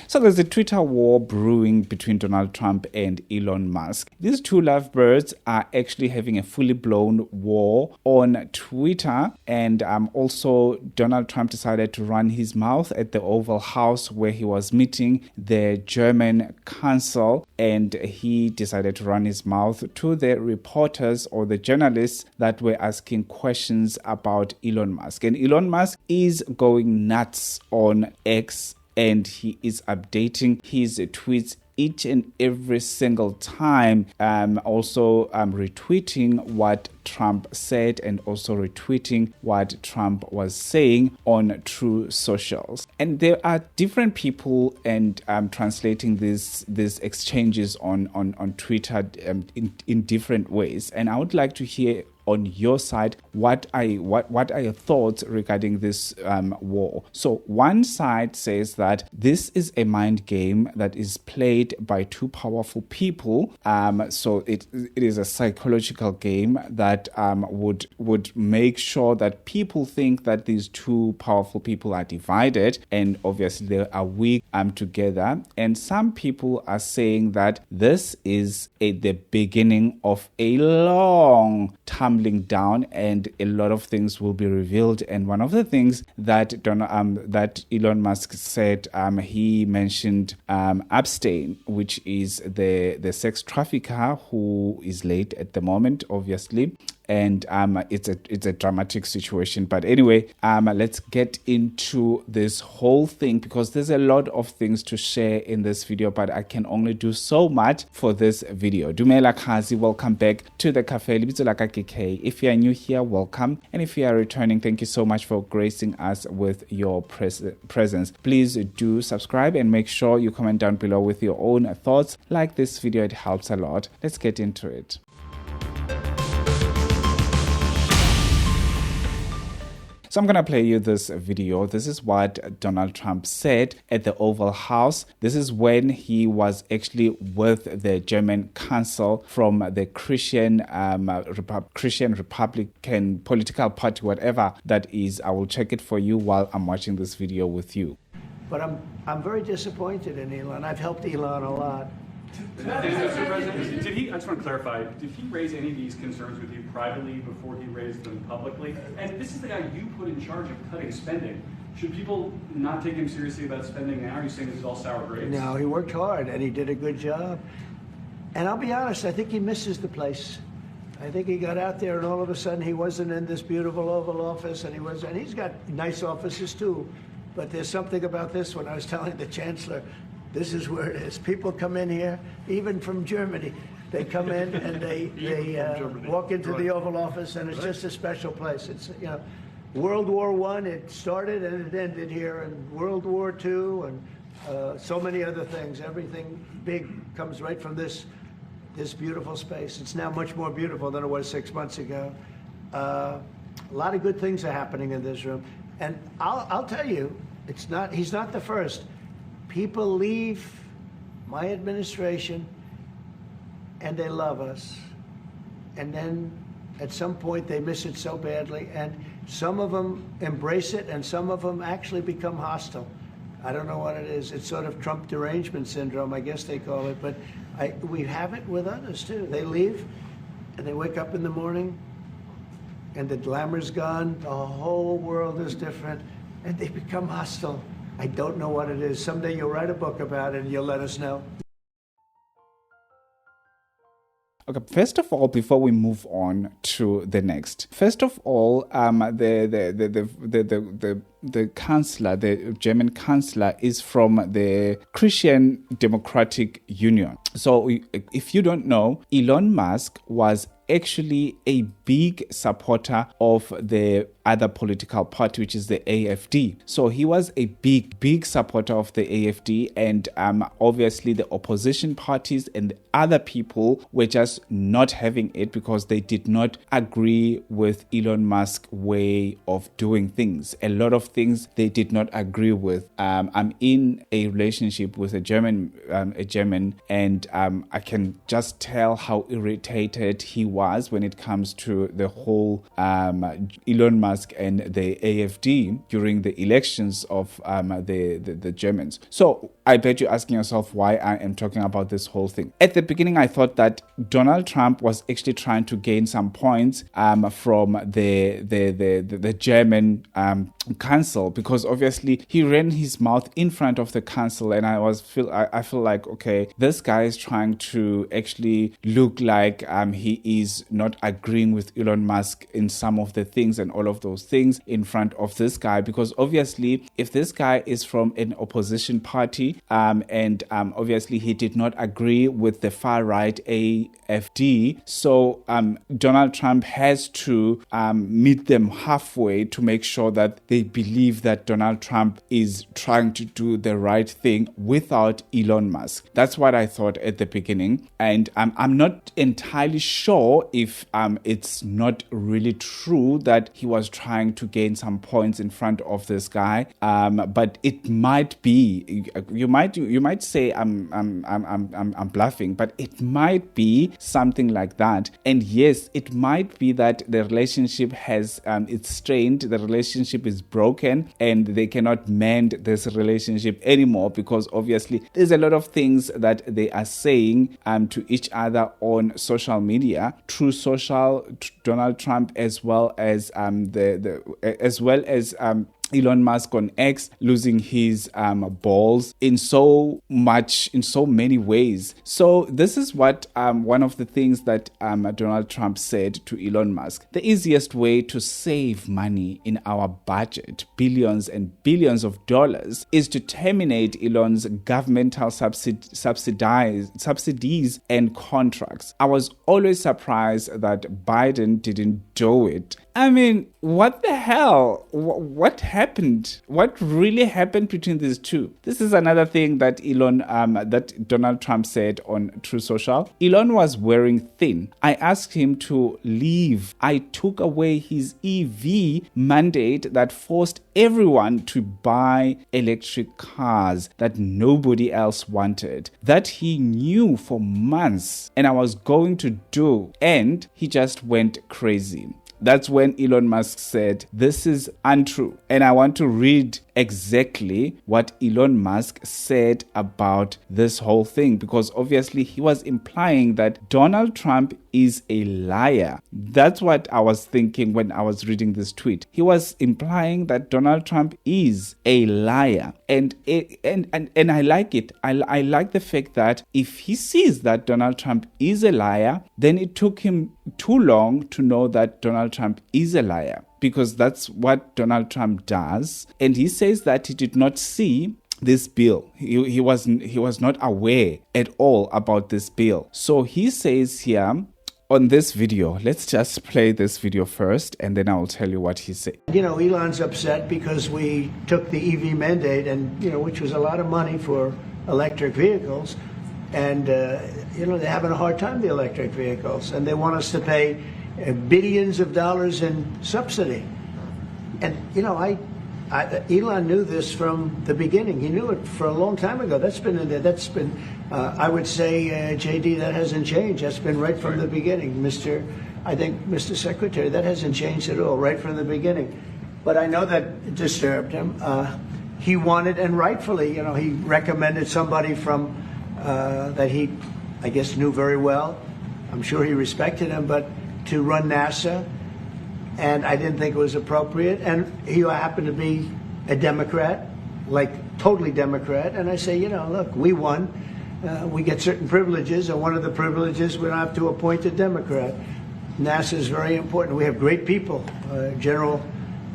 So there's a Twitter war brewing between Donald Trump and Elon Musk. These two lovebirds are actually having a fully blown war on Twitter. And also Donald Trump decided to run his mouth at the Oval House where he was meeting the German consul. And he decided to run his mouth to the reporters or the journalists that were asking questions about Elon Musk. And Elon Musk is going nuts on X, and he is updating his tweets each and every single time, also retweeting what Trump said and also retweeting what Trump was saying on True Socials. And there are different people and translating these exchanges on Twitter in different ways. And I would like to hear on your side, what are your thoughts regarding this war? So one side says that this is a mind game that is played by two powerful people. So it is a psychological game that would make sure that people think that these two powerful people are divided, and obviously they are weak together. And some people are saying that this is the beginning of a long tumbling down, and a lot of things will be revealed. And one of the things that that Elon Musk said, he mentioned Epstein, which is the sex trafficker who is late at the moment, obviously. And it's a dramatic situation. But anyway, let's get into this whole thing, because there's a lot of things to share in this video, but I can only do so much for this video. Dumela Kazi, welcome back to the cafe. If you are new here, welcome. And if you are returning, thank you so much for gracing us with your presence. Please do subscribe and make sure you comment down below with your own thoughts. Like this video, it helps a lot. Let's get into it. So I'm going to play you this video. This is what Donald Trump said at the Oval House. This is when he was actually with the German consul from the Christian Republican political party, whatever that is. I will check it for you while I'm watching this video with you. But I'm very disappointed in Elon. I've helped Elon a lot. Mr. President, I just want to clarify, did he raise any of these concerns with you privately before he raised them publicly? And this is the guy you put in charge of cutting spending. Should people not take him seriously about spending now? Are you saying this is all sour grapes? No, he worked hard and he did a good job. And I'll be honest, I think he misses the place. I think he got out there and all of a sudden he wasn't in this beautiful Oval Office, and he's got nice offices too. But there's something about this one. I was telling the Chancellor, this is where it is. People come in here, even from Germany. They come in and they walk into the Oval Office, and it's just a special place. It's, World War I, it started and it ended here, and World War II, and so many other things. Everything big comes right from this beautiful space. It's now much more beautiful than it was 6 months ago. A lot of good things are happening in this room, and I'll tell you, he's not the first. People leave my administration and they love us. And then at some point they miss it so badly. And some of them embrace it and some of them actually become hostile. I don't know what it is. It's sort of Trump derangement syndrome, I guess they call it. But we have it with others too. They leave and they wake up in the morning and the glamour's gone. The whole world is different and they become hostile. I don't know what it is. Someday you'll write a book about it and you'll let us know. Okay, first of all, before we move on to the next, first of all, the chancellor, the German chancellor, is from the Christian Democratic Union. So if you don't know, Elon Musk was actually a big supporter of the other political party, which is the AFD. So he was a big supporter of the AFD, and obviously the opposition parties and the other people were just not having it because they did not agree with Elon Musk's way of doing things. A lot of things they did not agree with. I'm in a relationship with a German, and I can just tell how irritated he was when it comes to the whole Elon Musk and the AfD during the elections of the Germans. So I bet you're asking yourself why I am talking about this whole thing. At the beginning, I thought that Donald Trump was actually trying to gain some points from the German council, because obviously he ran his mouth in front of the council, and I feel like, okay, this guy is trying to actually look like he is not agreeing with Elon Musk in some of the things and all of those things in front of this guy, because obviously if this guy is from an opposition party and obviously he did not agree with the far right AfD, so Donald Trump has to meet them halfway to make sure that they believe that Donald Trump is trying to do the right thing without Elon Musk. That's what I thought at the beginning, and I'm not entirely sure if it's not really true that he was trying to gain some points in front of this guy, but it might be. You might say I'm bluffing, but it might be something like that. And yes, it might be that the relationship has it's strained, the relationship is broken, and they cannot mend this relationship anymore, because obviously there's a lot of things that they are saying to each other on social media, through social, Donald Trump, as well as Elon Musk on X losing his balls in so many ways. So this is what one of the things that Donald Trump said to Elon Musk. The easiest way to save money in our budget, billions and billions of dollars, is to terminate Elon's governmental subsidies and contracts. I was always surprised that Biden didn't do it. I mean, what the hell? What happened? What really happened between these two? This is another thing that that Donald Trump said on True Social. Elon was wearing thin. I asked him to leave. I took away his EV mandate that forced everyone to buy electric cars that nobody else wanted, that he knew for months and I was going to do, and he just went crazy. That's when Elon Musk said, "This is untrue." And I want to read exactly what Elon Musk said about this whole thing, because obviously he was implying that Donald Trump is a liar. That's what I was thinking when I was reading this tweet. He was implying that Donald Trump is a liar. And I like it. I like the fact that if he sees that Donald Trump is a liar, then it took him too long to know that Donald Trump is a liar, because that's what Donald Trump does. And he says that he did not see this bill. He was not aware at all about this bill. So he says here on this video, let's just play this video first, and then I'll tell you what he said. You know, Elon's upset because we took the EV mandate, and which was a lot of money for electric vehicles, and they're having a hard time, the electric vehicles, and they want us to pay billions of dollars in subsidy. And Elon knew this from the beginning. He knew it for a long time ago. That's been in there. That's been, I would say, JD, that hasn't changed. That's been right from the beginning. Mr. Secretary, that hasn't changed at all, right from the beginning. But I know that disturbed him. He wanted, and rightfully, he recommended somebody from that he, I guess, knew very well. I'm sure he respected him, but to run NASA. And I didn't think it was appropriate. And he happened to be a Democrat, like totally Democrat. And I say, look, we won. We get certain privileges. And one of the privileges, we don't have to appoint a Democrat. NASA is very important. We have great people. General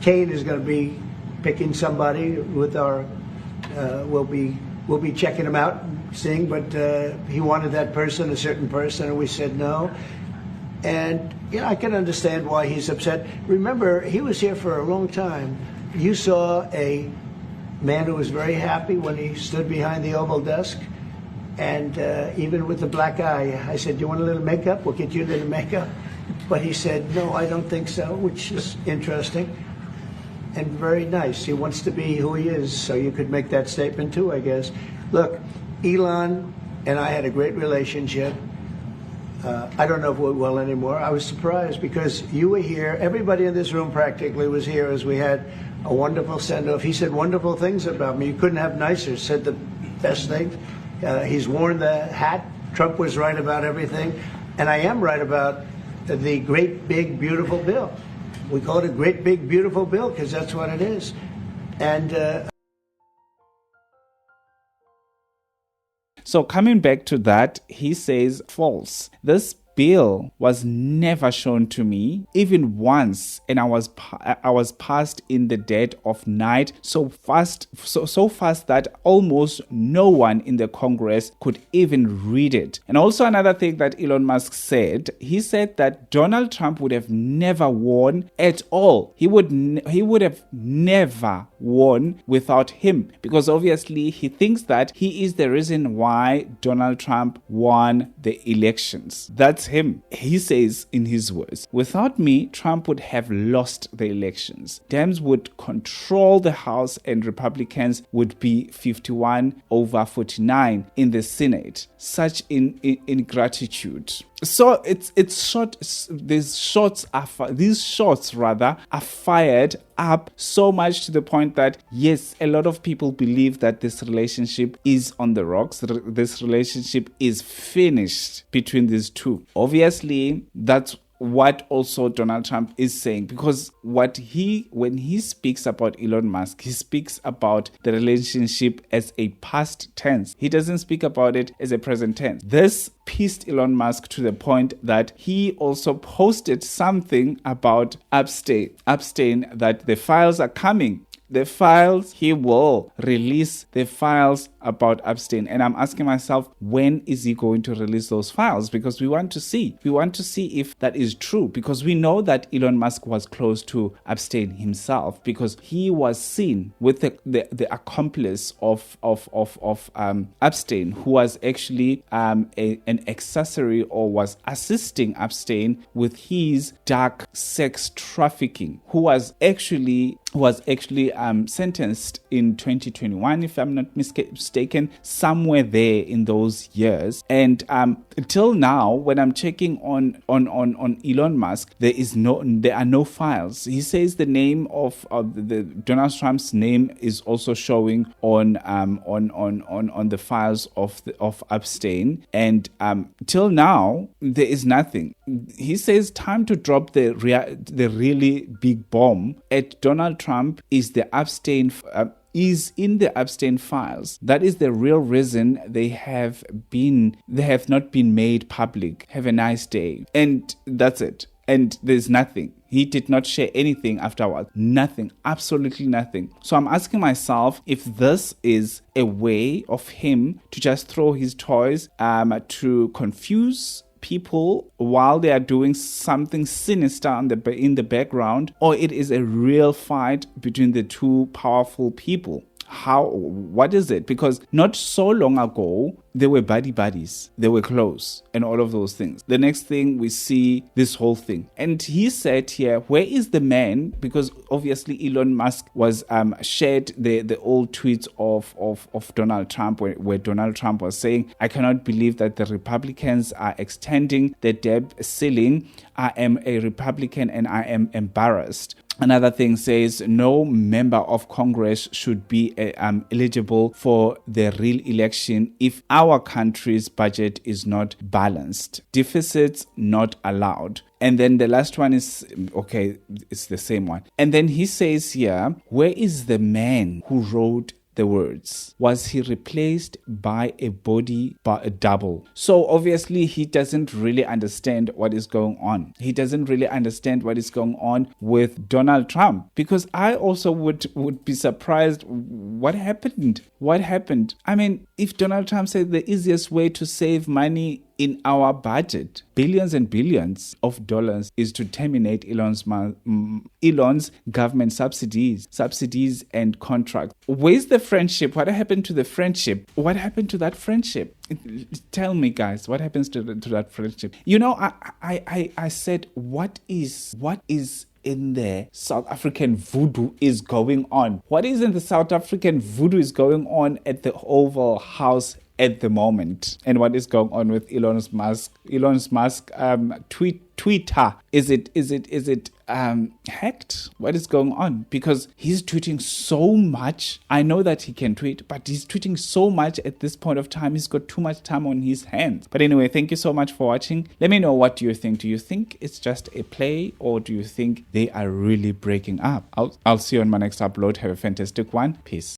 Kane is going to be picking somebody with our, we'll be checking him out, seeing, but he wanted that person, a certain person, and we said no. And I can understand why he's upset. Remember, he was here for a long time. You saw a man who was very happy when he stood behind the Oval desk, and even with the black eye, I said, "Do you want a little makeup? We'll get you a little makeup." But he said, "No, I don't think so," which is interesting. and very nice. He wants to be who he is, so you could make that statement too, I guess. Look, Elon and I had a great relationship. I don't know if we're well anymore. I was surprised because you were here. Everybody in this room practically was here as we had a wonderful send-off. He said wonderful things about me. You couldn't have nicer. Said the best things. He's worn the hat. Trump was right about everything. And I am right about the great, big, beautiful bill. We call it a great, big, beautiful bill because that's what it is. And so coming back to that, he says false. This bill was never shown to me even once, and I was passed in the dead of night so fast that almost no one in the Congress could even read it. And also another thing that Elon Musk said, he said that Donald Trump would have never won at all. He would have never won without him, because obviously he thinks that he is the reason why Donald Trump won the elections. That's him. He says in his words, without me, Trump would have lost the elections. Dems would control the House and Republicans would be 51-49 in the Senate. Such ingratitude. So it's short. These shots are fired up so much to the point that yes, a lot of people believe that this relationship is on the rocks. This relationship is finished between these two. Obviously, that's what also Donald Trump is saying, because when he speaks about Elon Musk, he speaks about the relationship as a past tense. He doesn't speak about it as a present tense. This pissed Elon Musk to the point that he also posted something about Epstein, that the files are coming. He will release the files about Epstein. And I'm asking myself, when is he going to release those files? Because we want to see if that is true, because we know that Elon Musk was close to Epstein himself, because he was seen with the accomplice of Epstein, who was actually an accessory or was assisting Epstein with his dark sex trafficking, who was actually sentenced in 2021, if I'm not mistaken, somewhere there in those years. And till now, when I'm checking on Elon Musk, there are no files. He says the name of the Donald Trump's name is also showing on the files of Epstein, and till now there is nothing. He says time to drop the really big bomb at Donald Trump is in the Epstein files. That is the real reason they have not been made public. Have a nice day. And that's it. And there's nothing. He did not share anything afterwards. Nothing. Absolutely nothing. So I'm asking myself if this is a way of him to just throw his toys to confuse people while they are doing something sinister in the background, or it is a real fight between the two powerful people. What is it? Because not so long ago, they were buddies, they were close, and all of those things. The next thing we see this whole thing. And he said here, where is the man? Because obviously Elon Musk was shared the old tweets of Donald Trump, where Donald Trump was saying, I cannot believe that the Republicans are extending the debt ceiling. I am a Republican and I am embarrassed. Another thing says no member of Congress should be eligible for the real election if our country's budget is not balanced. Deficits not allowed. And then the last one is, okay, it's the same one. And then he says here, where is the man who wrote the words? Was he replaced by a double? So obviously he doesn't really understand what is going on. He doesn't really understand what is going on with Donald Trump, because I also would be surprised what happened. I mean, if Donald Trump said the easiest way to save money in our budget, billions and billions of dollars, is to terminate Elon's government subsidies and contracts. Where's the friendship? What happened to the friendship? What happened to that friendship? Tell me, guys, what happens to that friendship? You know, I said, what is in the South African voodoo is going on? What is in the South African voodoo is going on at the Oval House at the moment? And what is going on with Elon Musk? Twitter, is it hacked? What is going on? Because he's tweeting so much. I know that he can tweet, but he's tweeting so much at this point of time. He's got too much time on his hands. But anyway, thank you so much for watching. Let me know, what do you think? Do you think it's just a play, or do you think they are really breaking up? I'll see you on my next upload. Have a fantastic one. Peace.